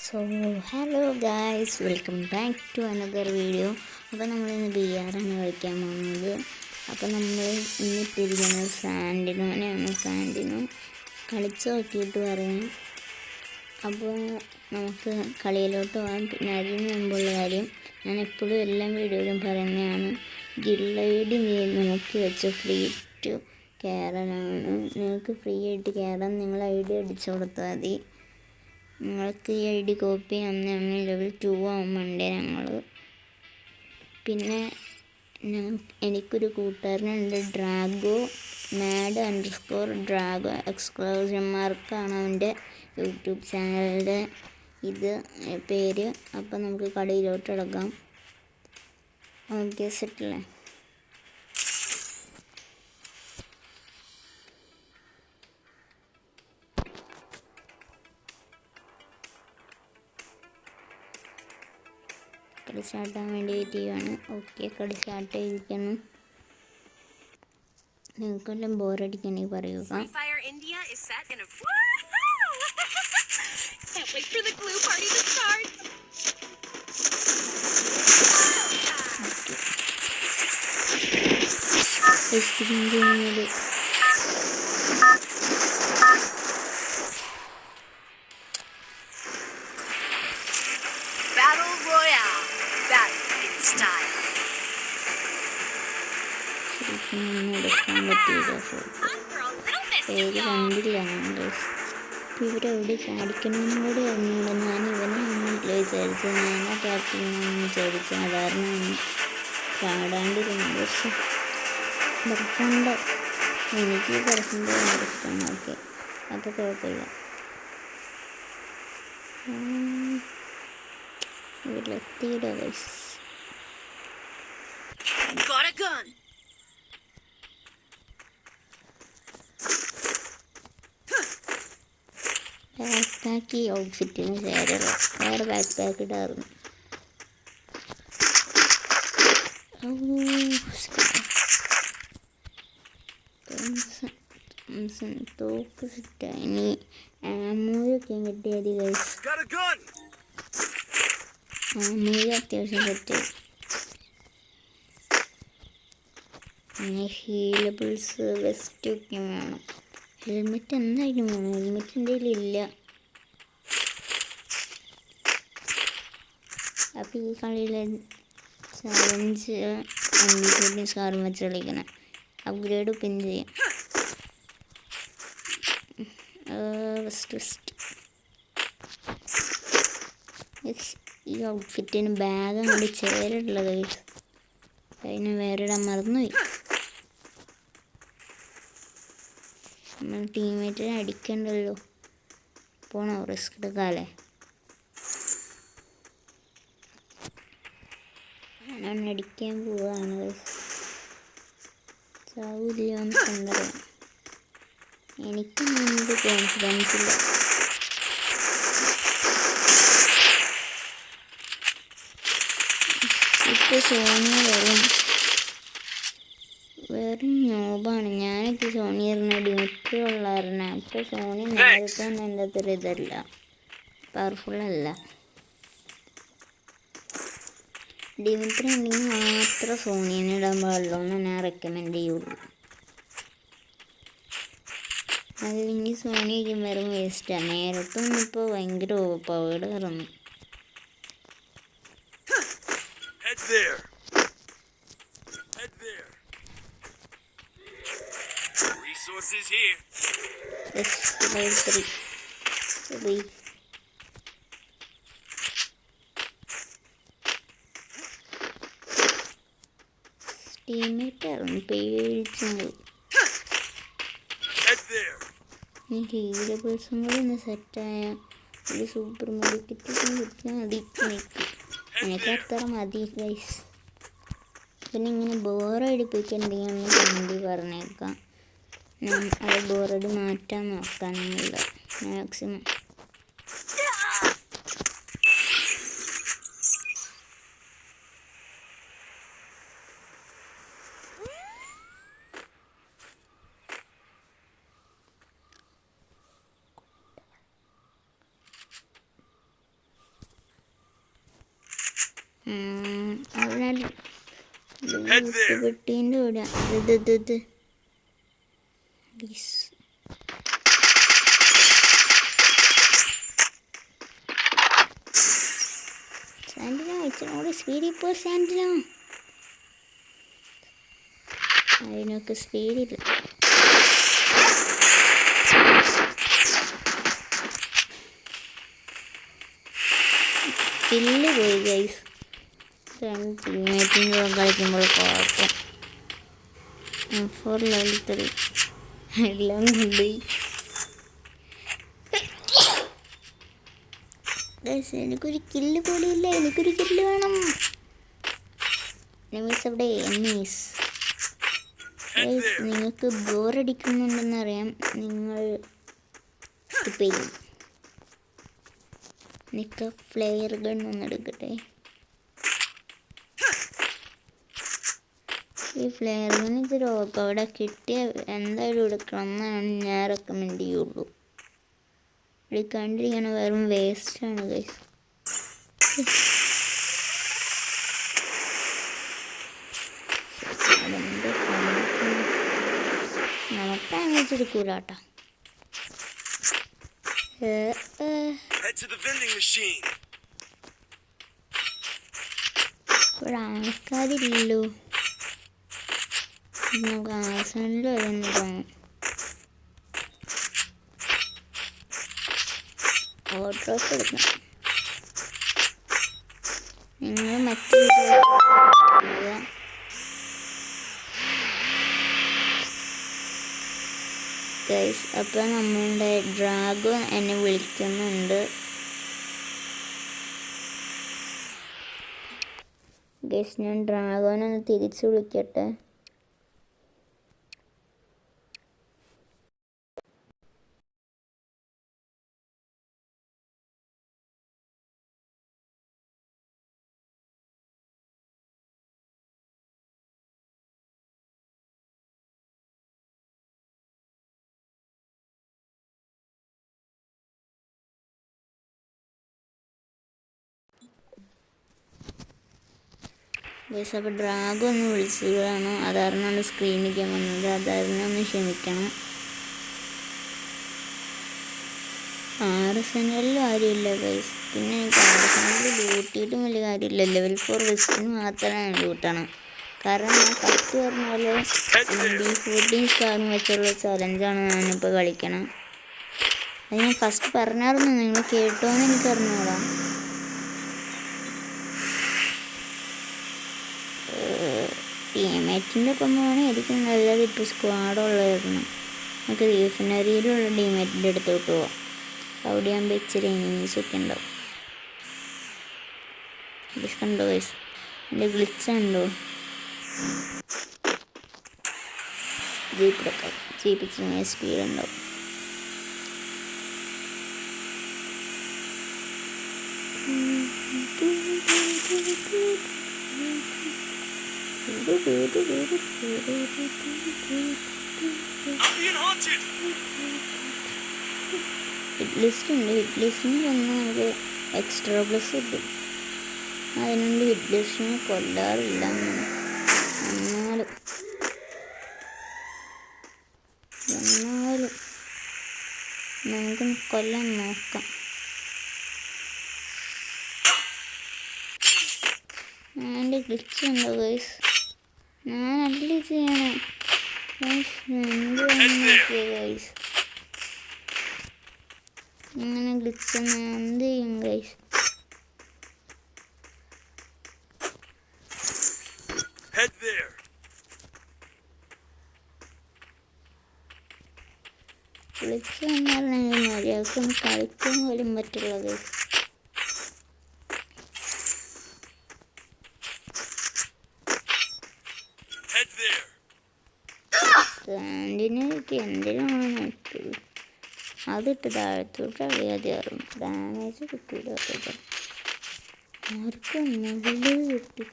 So hello guys, welcome back to another video. അപ്പോൾ നമ്മളിന്ന് BR ആണ് കളിക്കാൻ പോകുന്നത്. അപ്പോൾ നമ്മൾ ഇന്നിട്ടിരിക്കുന്നത് സാൻഡിനോനെയാണ്. സാൻഡിനോ കളിച്ച് നോക്കിയിട്ട് പറയാം. അപ്പോൾ നമുക്ക് കളിയിലോട്ട് പോകാം. പിന്നെ അതിന് മുമ്പുള്ള കാര്യം, ഞാൻ എപ്പോഴും എല്ലാം വീഡിയോയിലും പറയുന്നതാണ്, ഗില്ലൈഡ് നോക്കി വെച്ച് ഫ്രീ ടു കയറാനാണ്. നിങ്ങൾക്ക് ഫ്രീ ആയിട്ട് കയറാൻ നിങ്ങൾ ID അടിച്ചു കൊടുത്താൽ മതി. നിങ്ങൾക്ക് ഈ ID കോപ്പി അന്ന് ലെവൽ 2 ആകുമ്പോണ്ടേ ഞങ്ങൾ. പിന്നെ എനിക്കൊരു കൂട്ടുകാരനുണ്ട്, ഡ്രാഗോ മാഡ്_ഡ്രാഗോ !! അവൻ്റെ യൂട്യൂബ് ചാനലിൻ്റെ പേര്. അപ്പം നമുക്ക് കളിയിലോട്ട് ഇടക്കാം. ഓക്കെ, സെറ്റല്ലേ? കളി സ്റ്റാർട്ടാൻ വേണ്ടി വെയിറ്റ് ചെയ്യുകയാണ്. ഓക്കെ, കളി സ്റ്റാർട്ട് ചെയ്തിരിക്കുന്നു. നിങ്ങൾക്കെല്ലാം ബോറടിക്കണമെങ്കിൽ പറയുക. എടുക്കാൻ പറ്റിയില്ല, പേര് കണ്ടില്ല ഞങ്ങൾ. ഇവരെവിടെ ചാടിക്കണമെന്നും കൂടി അറിഞ്ഞില്ല. ഞാൻ ഇവനാണെന്നല്ലേ വിചാരിച്ചത്, ഞാനാ ക്യാപ്റ്റനാണെന്ന് വിചാരിച്ചു. സാധാരണ ചാടാണ്ടിരുന്നു. പക്ഷെ ബർഫുണ്ട്, എനിക്ക് ബർഫുണ്ട് ഭയങ്കര ഇഷ്ടമാണ്. ഓക്കെ, അപ്പോൾ കുഴപ്പമില്ല. ഇവരിലെത്തിയില്ല ഗൈസ്. ബാക്ക് പാക്ക് ഈ ഔട്ട്ഫിറ്റിന് ചേരുള്ളൂ, വേറെ ബാക്ക് പാക്ക് ഇടാറുണ്ട്. തോക്ക് സെറ്റായി. ഇനി ആമൂയൊക്കെ കിട്ടിയാൽ ഗൈസ്. ആമൂയ അത്യാവശ്യം സെറ്റായി. പിന്നെ ഹീലബിൾസ് വെസ്റ്റൊക്കെ വേണം. ഹെൽമെറ്റ് എന്തായാലും വേണം. ഹെൽമെറ്റ് എൻ്റെ കയ്യിലില്ല. അപ്പോൾ ഈ കളിയിലെ ചലഞ്ച് MVP സ്കാറും വെച്ച് കളിക്കണം. അപ്ഗ്രേഡ് പിൻ ചെയ്യാം. ഈ ഔട്ട്ഫിറ്റിന് ബാഗ് അങ്ങോട്ട് ചേരുള്ളത്. അതിന് വേറെ ഇടാൻ മറന്നുപോയി. നമ്മൾ ടീമേറ്റിനെ അടിക്കണ്ടല്ലോ. പോണോ? റിസ്ക് എടുക്കാമല്ലേ? ഞാൻ അടിക്കാൻ പോവാണ്. ചാവില്ലെന്ന് കണ്ടറിയാം. എനിക്കൊന്നും എന്ത് കോൺഫിഡൻസ് ഇല്ല. ഇപ്പോൾ സോണി വെറും നോബാണ്. ഞാനൊക്കെ സോണി ഡിമിട്രി ഉള്ളായിരുന്നു. അപ്പോൾ സോണി നേരത്തെ എൻ്റെ അത്ര ഇതല്ല, പവർഫുള്ളല്ല. ഡിമിട്രി ഉണ്ടെങ്കിൽ മാത്രം സോണിനെ ഇടാൻ പാടുള്ളൂ എന്ന് ഞാൻ റെക്കമെൻഡ് ചെയ്യുള്ളൂ. അല്ലെങ്കിൽ സോണി വെറും വേസ്റ്റാണ്. നേരത്തൊന്നും ഇപ്പോൾ ഭയങ്കര പവേഡ് കയറുന്നു. ടീമേറ്റായിരുന്നു, പേടിച്ചു. ഈ ഹീലബിൾസും കൂടി ഒന്ന് സെറ്റായ ഒരു സൂപ്പർ മാർക്കറ്റ് കിട്ടിയാൽ മതി. എനിക്ക് അത്ര മതി ഗൈസ്. പിന്നെ ഇങ്ങനെ ബോറടിപ്പിക്കണ്ടെങ്കിൽ ഒന്ന് കമൻറ്റിൽ പറഞ്ഞേക്കാം. ഞാൻ അത് ബോറടി മാറ്റാൻ നോക്കാനൊന്നുമില്ല മാക്സിമം. അതിനാൽ പെട്ടീൻ്റെ കൂടെ ഇത് സാൻഡിനോ ഇച്ചിരി സ്പീഡിൽ പോ സാൻഡിനോ. അതിനൊക്കെ സ്പീഡില്ല. കില്ല് പോയി ഗൈസ്. ടീമേറ്റിൻ്റെ കളിക്കുമ്പോൾ കുഴപ്പം. M4 ലെവൽ 3 എല്ലാം കൊണ്ടുപോയി. ഗൈസ് എനിക്കൊരു കില്ല് പോലെയില്ല. എനിക്കൊരു കില്ല് വേണം. എനിമീസ് അവിടെ എനിമീസ്. ഗൈസ് നിങ്ങൾക്ക് ബോറടിക്കുന്നുണ്ടെന്നറിയാം. നിങ്ങൾ സ്കിപ്പ് ചെയ്യും. എനിക്ക് ഫ്ലെയർ ഗൺ ഒന്നെടുക്കട്ടെ. ഈ ഫ്ലെയർ ഗൺ ഇതൊരു അവിടെ കിട്ടിയ എന്തായാലും എടുക്കണം എന്നാണ് ഞാൻ റെക്കമെൻഡ് ചെയ്യുള്ളൂ. എടുക്കാണ്ടിരിക്കണ വെറും വേസ്റ്റാണ് ഗൈസ്. നമുക്ക് ഡാമേജ് എടുക്കൂലാട്ടോ. ഇവിടെ ആൾക്കാരില്ലല്ലോ. നമുക്ക് ആസനിൽ വരുന്നു തോന്നും. ഓട്ടോസ് എടുക്കണം. നിങ്ങൾ മറ്റൊരു ഗൈസ്. അപ്പോൾ നമ്മളുടെ ഡ്രാഗൺ എന്നെ വിളിക്കുന്നുണ്ട്. ഗൈസ് ഞാൻ ഡ്രാഗോനൊന്ന് തിരിച്ചു വിളിക്കട്ടെ. ഗൈസ് അപ്പോൾ ഡ്രാഗൺ ഒന്ന് വിളിച്ചതാണ്. അതാരണമാണ് സ്ക്രീനിലേക്ക് വന്നത്. അതാരണം ഒന്ന് ക്ഷമിക്കണം. RSNL കാര്യമില്ല ഗൈസ്. പിന്നെ എനിക്ക് RSNL ലൂട്ടിയിട്ടും വലിയ കാര്യമില്ല. ലെവൽ 4 വെസ്റ്റിന് മാത്രമാണ് ലൂട്ടണം. കാരണം ഞാൻ ഫസ്റ്റ് പറഞ്ഞ പോലെ D14 സ്റ്റാറും വെച്ചുള്ള ചലഞ്ചാണ് ഞാനിപ്പോൾ കളിക്കണം. അത് ഞാൻ ഫസ്റ്റ് പറഞ്ഞായിരുന്നു. നിങ്ങൾ കേട്ടോന്ന് എനിക്കറിഞ്ഞൂടാ. ടീമേറ്റിൻ്റെ ഒപ്പം പോകണമെങ്കിൽ ആയിരിക്കും നല്ലത്. ഇപ്പോൾ സ്ക്വാഡുള്ളതായിരുന്നു. നമുക്ക് റീഫിനറിയിലുള്ള ടീമേറ്റിൻ്റെ അടുത്തോട്ട് പോവാം. അവിടെ ആകുമ്പോൾ ഇച്ചിരി എനിമീസൊക്കെ ഉണ്ടാവും. കണ്ടോ ഗൈസ്, എൻ്റെ ഗ്ലിച്ചുണ്ടോ? ജീപ്പിലൊക്കെ ഇച്ചിരി സ്പീഡ് ഉണ്ടാവും. ഹിറ്റ് ലിസ്റ്റ് ഉണ്ട്. ഹിറ്റ് ലിസ്റ്റിന് വന്നാൽ നമുക്ക് എക്സ്ട്രാ പ്ലസ് കിട്ടും. അതിനുണ്ട് ഹിറ്റ് ലിസ്റ്റിനെ കൊല്ലാറില്ല. എന്നാലും നമുക്കൊന്ന് കൊല്ലാൻ നോക്കാം. എൻ്റെ ഗ്ലിച്ച് ഉണ്ടോ ഗൈസ്? ഞാൻ അല്ല ചെയ്യണം ഗൈസ്. നോക്കിയ ഗൈസ് ഇങ്ങനെ ഗ്ലിച്ച് ഞാൻ എന്ത് ചെയ്യും ഗൈസ്? ഗ്ലിച്ച് എന്നാൽ മര്യാദക്കൊന്ന് കളിക്കാൻ പോലും പറ്റുള്ള ഗൈസ്. സാൻഡിനൊക്കെ എന്തിനാണ് നോക്കിയത്? അതിട്ട് താഴത്തോട്ട് അറിയാതെയാറും ഡാമേജ് കിട്ടൂല. ആർക്കും മുകളിൽ കിട്ടി.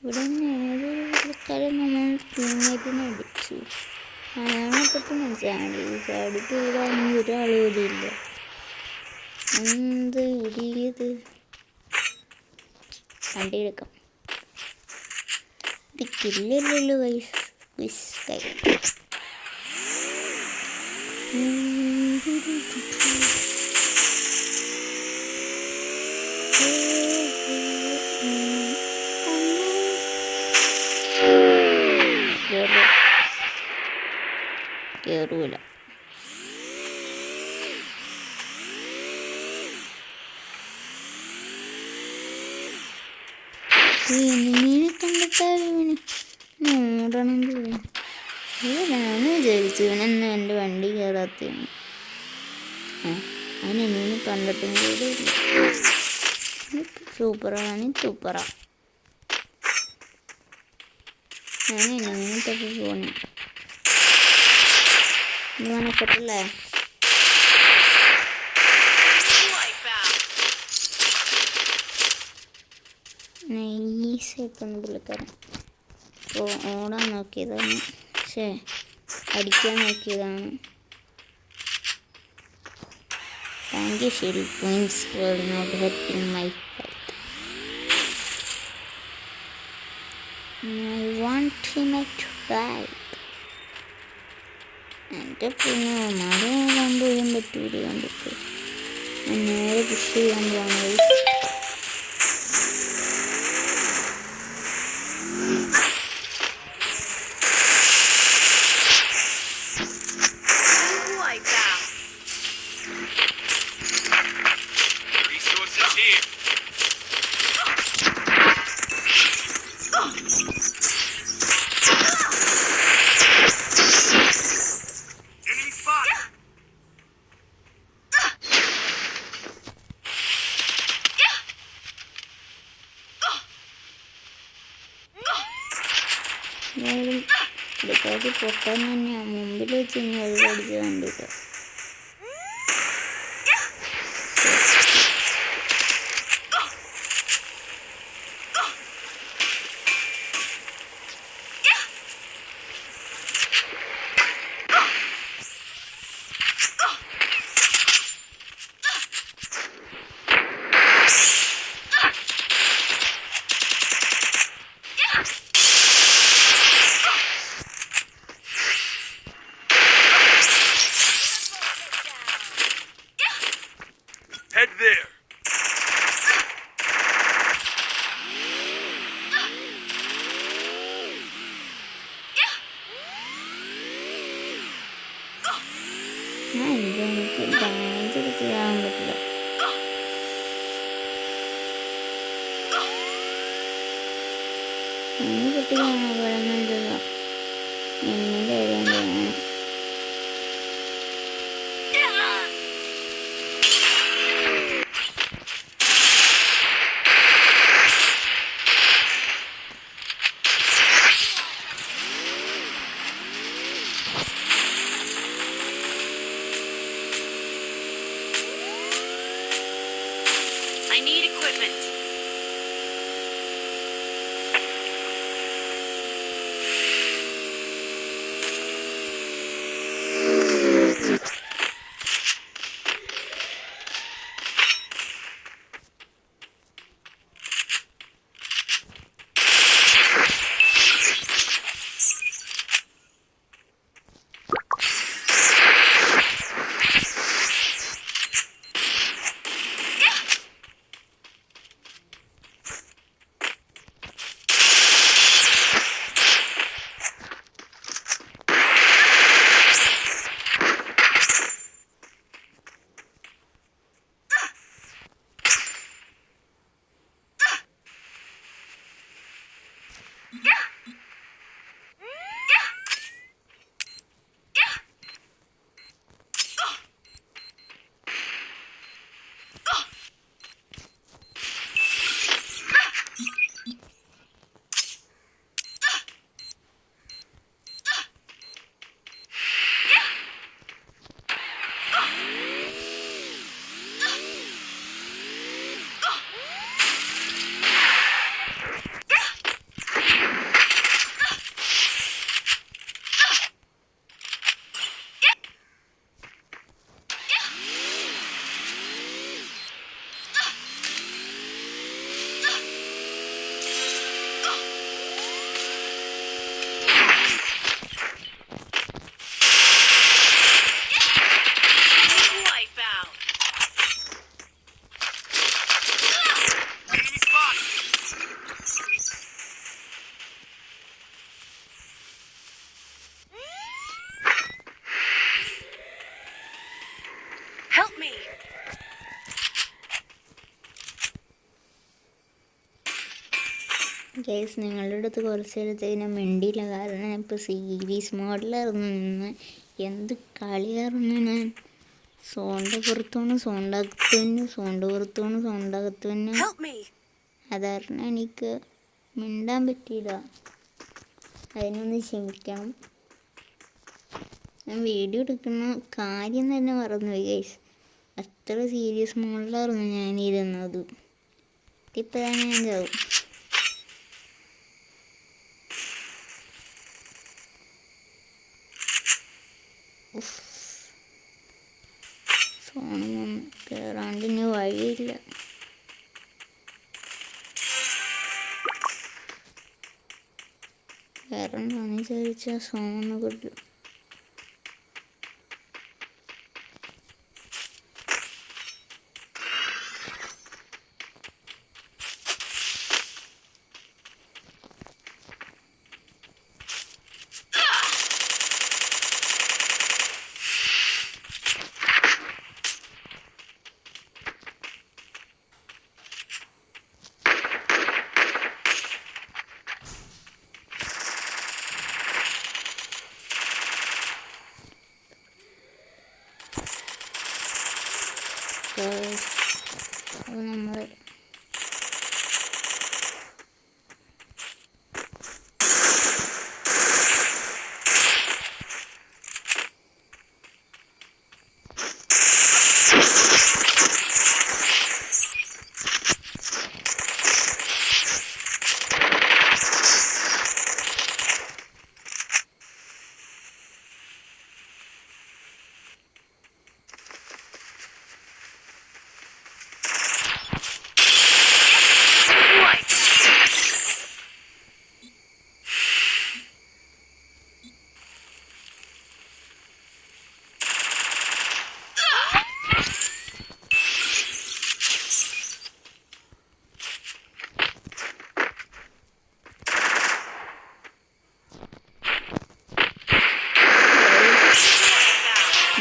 ഇവിടെ നിന്ന് ഏതൊരു പുള്ളിക്കാരൻ നമ്മൾ ടീമേറ്റിനെ അടിച്ചു. അതാണ് ഇപ്പോഴത്തെ മനസ്സിലായി. ചാടിക്ക് ഇവിടെ ഒരാൾ പോലും ഇല്ല. എന്ത് ഇടിയത്. വണ്ടി എടുക്കാം. ഇത് കില്ലല്ലോ ഗൈസ്. കേറൂല. മീനെ കണ്ടിട്ടാലും ഓടണം തോന്നുന്നു. ഞാൻ വിചാരിച്ചു ഇവനെന്ന് എൻ്റെ വണ്ടി കയറാത്തതാണ്. അവൻ എന്നെ കണ്ടിട്ടും കൂടി ഇല്ല. സൂപ്പറാണ്. ഞാൻ എന്നെ തപ്പി പോണേ മനപ്പെട്ടല്ലേ. നൈസായിട്ടൊന്ന് പുള്ളിക്കാരൻ ഓടാൻ നോക്കിയതാണ്. പക്ഷേ അടിക്കാൻ നോക്കിയതാണ്. Thank you shield points for not helping my fight. I want him to die. എൻ്റെ പിന്നെ മരം കൊണ്ടുപോകാൻ പറ്റൂല. കണ്ടിട്ട് ഞാൻ നേരെ പുഷ് ചെയ്യാൻ പോകുന്നത്. ഇടയ്ക്കാക്കി പൊട്ടാൻ തന്നെയാണ് മുമ്പിൽ വെച്ച് ഇനി അത് പഠിച്ച് കണ്ടിട്ട്. Head there. എനിക്ക് ഡാൻസ് ചെയ്യാൻ പറ്റില്ല. ഇനി കുട്ടികളാണ് കിടന്നുണ്ടല്ലോ. എന്നിൻ്റെ ഇടയാണ്. I need equipment. ഗൈസ് നിങ്ങളുടെ അടുത്ത് കുറച്ച് നേരത്തേക്ക് ഞാൻ മിണ്ടിയില്ല, കാരണം ഞാൻ ഇപ്പോൾ സീരീസ് മോഡിലായിരുന്നു നിന്ന്. എന്ത് കളിയായിരുന്നു ഞാൻ. സോണിൻ്റെ പുറത്തോണ് സോണ്ടകത്ത് തന്നെ, സോണിൻ്റെ പുറത്തോണ് സോണ്ടകത്ത് തന്നെ. Help me. അതാരണം എനിക്ക് മിണ്ടാൻ പറ്റിയില്ല. അതിനൊന്ന് ക്ഷമിക്കണം. ഞാൻ വീഡിയോ എടുക്കുന്ന കാര്യം തന്നെ മറന്നുപോയി ഗൈസ്. അത്ര സീരിയസ് മോഡിലായിരുന്നു ഞാനിരുന്നത്. ഇപ്പം തന്നെ ഞാൻ ചാവും. സോണൊന്നും കയറാണ്ട് ഇനി വഴിയില്ല. കയറണ്ടാന്ന് വിചാരിച്ചാൽ സോണ് കൊല്ലും. അപ്പോൾ നമ്മൾ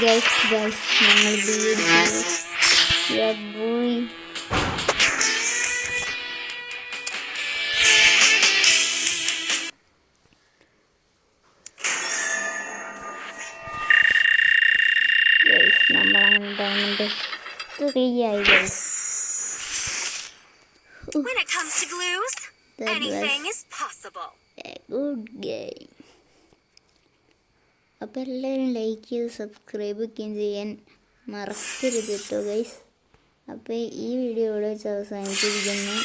ഗൈസ് ഞങ്ങൾ പോയി. നമ്മളങ്ങനെ ഡയമണ്ട് 3 ആയി guys. When it comes to glues, anything is possible. Good game. അപ്പോൾ എല്ലാവരും ലൈക്ക് ചെയ്ത് സബ്സ്ക്രൈബ് ഒക്കെയും ചെയ്യാൻ മറക്കരുത് കേട്ടോ ഗൈസ്. അപ്പോൾ ഈ വീഡിയോ ഇവിടെ വെച്ച് അവസാനിച്ചിരിക്കുന്നു.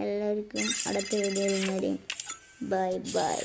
എല്ലാവർക്കും അടുത്ത വീഡിയോ വരുന്നവരെയും ബൈ ബൈ.